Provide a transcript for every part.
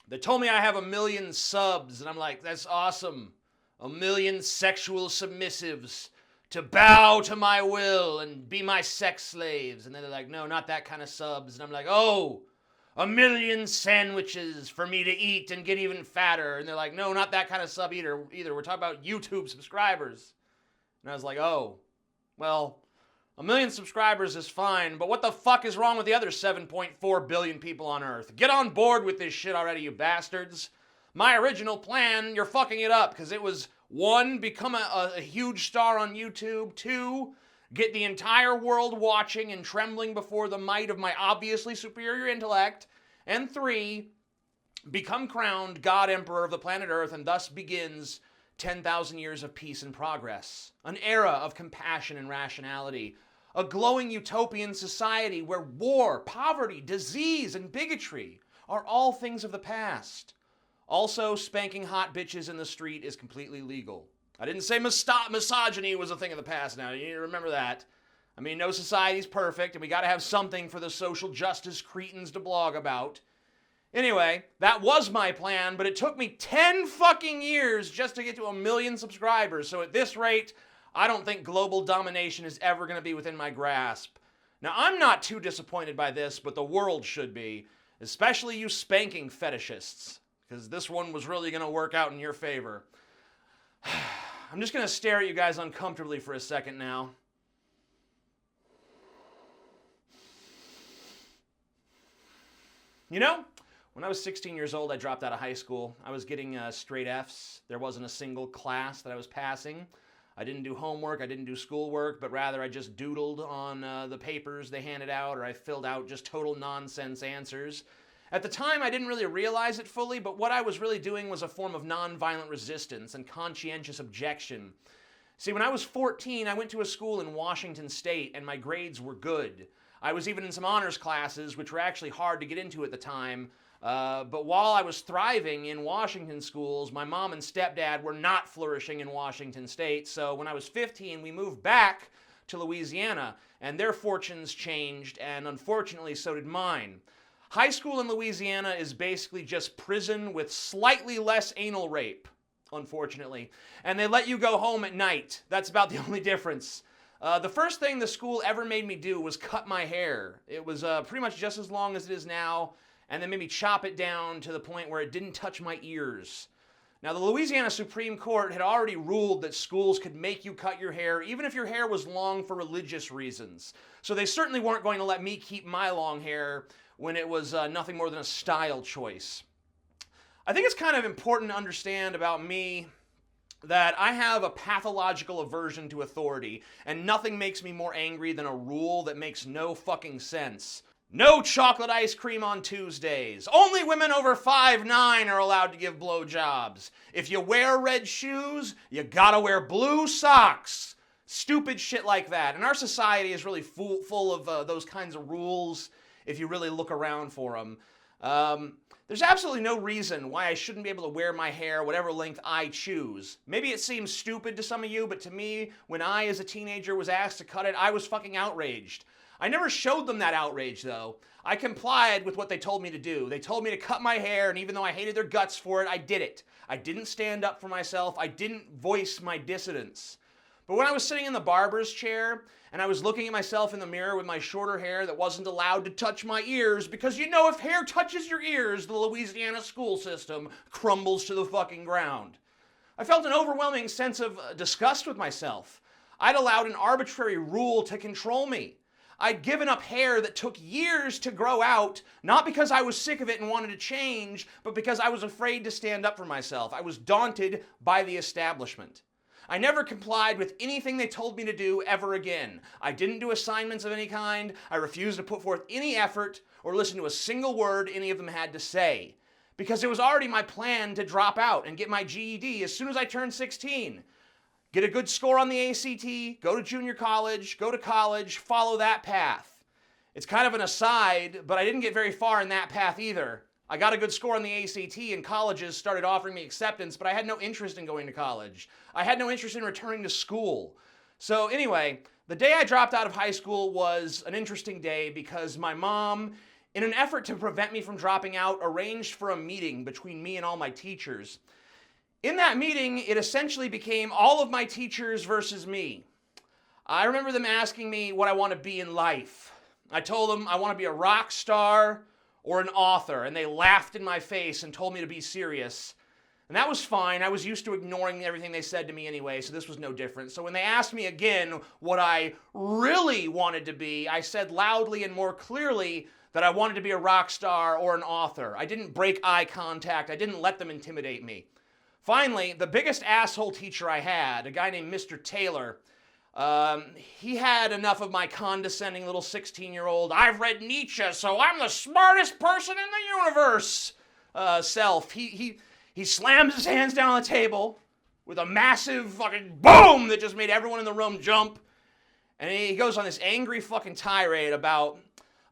They told me I have 1 million subs, and I'm like, that's awesome. 1 million sexual submissives to bow to my will and be my sex slaves. And then they're like, no, not that kind of subs. And I'm like, oh, 1 million sandwiches for me to eat and get even fatter. And they're like, no, not that kind of sub either. We're talking about YouTube subscribers. And I was like, oh, well, 1 million subscribers is fine, but what the fuck is wrong with the other 7.4 billion people on Earth? Get on board with this shit already, you bastards. My original plan, you're fucking it up, because it was 1, become a huge star on YouTube, 2, get the entire world watching and trembling before the might of my obviously superior intellect, and 3, become crowned God Emperor of the planet Earth, and thus begins 10,000 years of peace and progress, an era of compassion and rationality, a glowing utopian society where war, poverty, disease, and bigotry are all things of the past. Also, spanking hot bitches in the street is completely legal. I didn't say misogyny was a thing of the past now. You need to remember that. I mean, no society's perfect, and we gotta have something for the social justice cretins to blog about. Anyway, that was my plan, but it took me 10 fucking years just to get to 1 million subscribers. So at this rate, I don't think global domination is ever going to be within my grasp. Now, I'm not too disappointed by this, but the world should be, especially you spanking fetishists, because this one was really going to work out in your favor. I'm just going to stare at you guys uncomfortably for a second now. You know, when I was 16 years old, I dropped out of high school. I was getting straight Fs. There wasn't a single class that I was passing. I didn't do homework, I didn't do schoolwork, but rather I just doodled on the papers they handed out, or I filled out just total nonsense answers. At the time, I didn't really realize it fully, but what I was really doing was a form of nonviolent resistance and conscientious objection. See, when I was 14, I went to a school in Washington State, and my grades were good. I was even in some honors classes, which were actually hard to get into at the time. But while I was thriving in Washington schools, my mom and stepdad were not flourishing in Washington State. So when I was 15, we moved back to Louisiana, and their fortunes changed, and unfortunately, so did mine. High school in Louisiana is basically just prison with slightly less anal rape, unfortunately. And they let you go home at night. That's about the only difference. The first thing the school ever made me do was cut my hair. It was pretty much just as long as it is now, and then made me chop it down to the point where it didn't touch my ears. Now, the Louisiana Supreme Court had already ruled that schools could make you cut your hair, even if your hair was long for religious reasons. So they certainly weren't going to let me keep my long hair when it was nothing more than a style choice. I think it's kind of important to understand about me that I have a pathological aversion to authority, and nothing makes me more angry than a rule that makes no fucking sense. No chocolate ice cream on Tuesdays. Only women over 5'9" are allowed to give blowjobs. If you wear red shoes, you gotta wear blue socks. Stupid shit like that. And our society is really full of those kinds of rules if you really look around for them. There's absolutely no reason why I shouldn't be able to wear my hair whatever length I choose. Maybe it seems stupid to some of you, but to me, when I as a teenager was asked to cut it, I was fucking outraged. I never showed them that outrage, though. I complied with what they told me to do. They told me to cut my hair, and even though I hated their guts for it, I did it. I didn't stand up for myself. I didn't voice my dissidence. But when I was sitting in the barber's chair, and I was looking at myself in the mirror with my shorter hair that wasn't allowed to touch my ears, because you know if hair touches your ears, the Louisiana school system crumbles to the fucking ground. I felt an overwhelming sense of disgust with myself. I'd allowed an arbitrary rule to control me. I'd given up hair that took years to grow out, not because I was sick of it and wanted to change, but because I was afraid to stand up for myself. I was daunted by the establishment. I never complied with anything they told me to do ever again. I didn't do assignments of any kind. I refused to put forth any effort or listen to a single word any of them had to say, because it was already my plan to drop out and get my GED as soon as I turned 16. Get a good score on the ACT, go to junior college, go to college, follow that path. It's kind of an aside, but I didn't get very far in that path either. I got a good score on the ACT and colleges started offering me acceptance, but I had no interest in going to college. I had no interest in returning to school. So anyway, the day I dropped out of high school was an interesting day because my mom, in an effort to prevent me from dropping out, arranged for a meeting between me and all my teachers. In that meeting, it essentially became all of my teachers versus me. I remember them asking me what I want to be in life. I told them I want to be a rock star or an author, and they laughed in my face and told me to be serious. And that was fine. I was used to ignoring everything they said to me anyway, so this was no different. So when they asked me again what I really wanted to be, I said loudly and more clearly that I wanted to be a rock star or an author. I didn't break eye contact. I didn't let them intimidate me. Finally, the biggest asshole teacher I had, a guy named Mr. Taylor, he had enough of my condescending little 16-year-old, I've read Nietzsche, so I'm the smartest person in the universe self. He slams his hands down on the table with a massive fucking boom that just made everyone in the room jump. And he goes on this angry fucking tirade about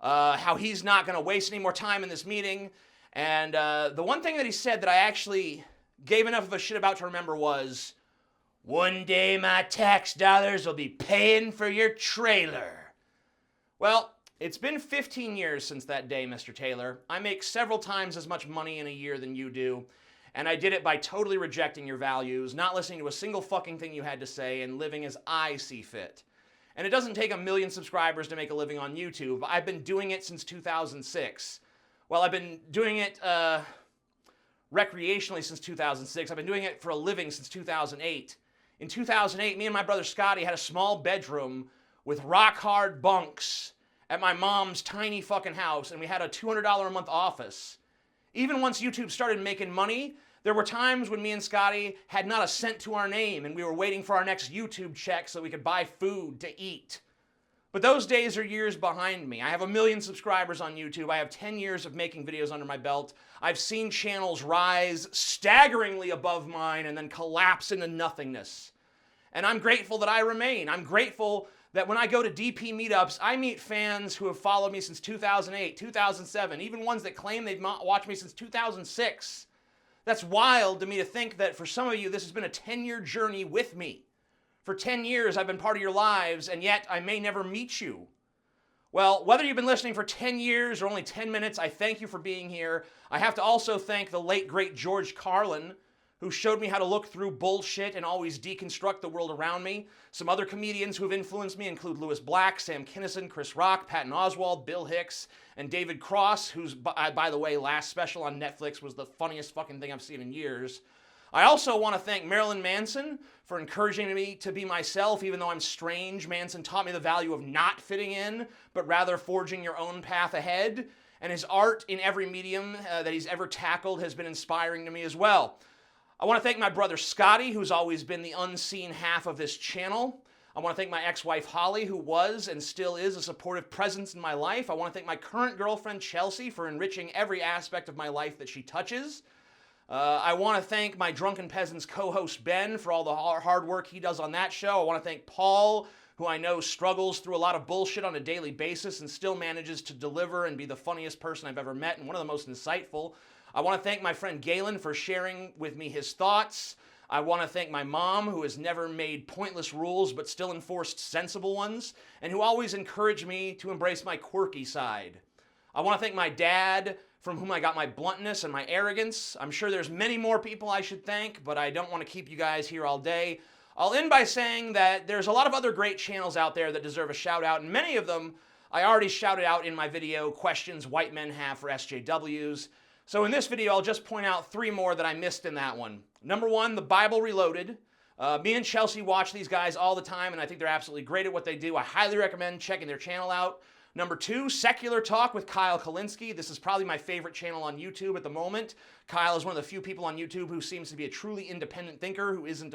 how he's not going to waste any more time in this meeting. And the one thing that he said that I actually gave enough of a shit about to remember was, one day my tax dollars will be paying for your trailer. Well, it's been 15 years since that day, Mr. Taylor. I make several times as much money in a year than you do, and I did it by totally rejecting your values, not listening to a single fucking thing you had to say, and living as I see fit. And it doesn't take 1 million subscribers to make a living on YouTube. I've been doing it since 2006. Well, I've been doing it recreationally since 2006. I've been doing it for a living since 2008. In 2008, me and my brother Scotty had a small bedroom with rock-hard bunks at my mom's tiny fucking house, and we had a $200 a month office. Even once YouTube started making money, there were times when me and Scotty had not a cent to our name, and we were waiting for our next YouTube check so we could buy food to eat. But those days are years behind me. I have 1 million subscribers on YouTube. I have 10 years of making videos under my belt. I've seen channels rise staggeringly above mine and then collapse into nothingness. And I'm grateful that I remain. I'm grateful that when I go to DP meetups, I meet fans who have followed me since 2008, 2007, even ones that claim they've watched me since 2006. That's wild to me to think that for some of you, this has been a 10-year journey with me. For 10 years, I've been part of your lives, and yet I may never meet you. Well, whether you've been listening for 10 years or only 10 minutes, I thank you for being here. I have to also thank the late, great George Carlin, who showed me how to look through bullshit and always deconstruct the world around me. Some other comedians who have influenced me include Louis Black, Sam Kinison, Chris Rock, Patton Oswalt, Bill Hicks, and David Cross, whose, by the way, last special on Netflix was the funniest fucking thing I've seen in years. I also want to thank Marilyn Manson for encouraging me to be myself, even though I'm strange. Manson taught me the value of not fitting in, but rather forging your own path ahead. And his art in every medium that he's ever tackled has been inspiring to me as well. I want to thank my brother Scotty, who's always been the unseen half of this channel. I want to thank my ex-wife Holly, who was and still is a supportive presence in my life. I want to thank my current girlfriend Chelsea for enriching every aspect of my life that she touches. I want to thank my Drunken Peasants co-host Ben for all the hard work he does on that show. I want to thank Paul, who I know struggles through a lot of bullshit on a daily basis and still manages to deliver and be the funniest person I've ever met and one of the most insightful. I want to thank my friend Galen for sharing with me his thoughts. I want to thank my mom, who has never made pointless rules but still enforced sensible ones, and who always encouraged me to embrace my quirky side. I want to thank my dad, from whom I got my bluntness and my arrogance. I'm sure there's many more people I should thank, but I don't want to keep you guys here all day. I'll end by saying that there's a lot of other great channels out there that deserve a shout out, and many of them I already shouted out in my video, Questions White Men Have for SJWs. So in this video, I'll just point out 3 more that I missed in that one. Number 1, The Bible Reloaded. Me and Chelsea watch these guys all the time, and I think they're absolutely great at what they do. I highly recommend checking their channel out. Number 2, Secular Talk with Kyle Kalinske. This is probably my favorite channel on YouTube at the moment. Kyle is one of the few people on YouTube who seems to be a truly independent thinker, who isn't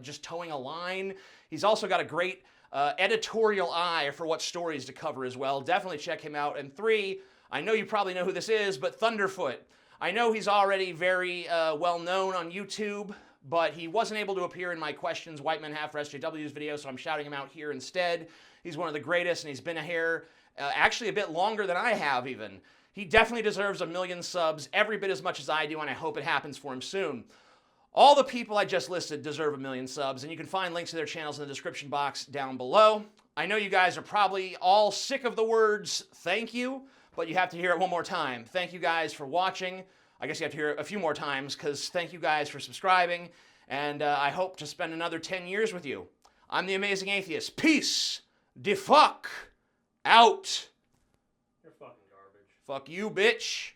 just towing a line. He's also got a great editorial eye for what stories to cover as well. Definitely check him out. And 3, I know you probably know who this is, but Thunderfoot. I know he's already very well known on YouTube, but he wasn't able to appear in my Questions White Men Have for SJWs video, so I'm shouting him out here instead. He's one of the greatest, and he's been here actually a bit longer than I have even. He definitely deserves 1 million subs, every bit as much as I do, and I hope it happens for him soon. All the people I just listed deserve 1 million subs, and you can find links to their channels in the description box down below. I know you guys are probably all sick of the words thank you, but you have to hear it one more time. Thank you guys for watching. I guess you have to hear it a few more times, because thank you guys for subscribing, and I hope to spend another 10 years with you. I'm the Amazing Atheist. Peace the fuck out. You're fucking garbage. Fuck you, bitch.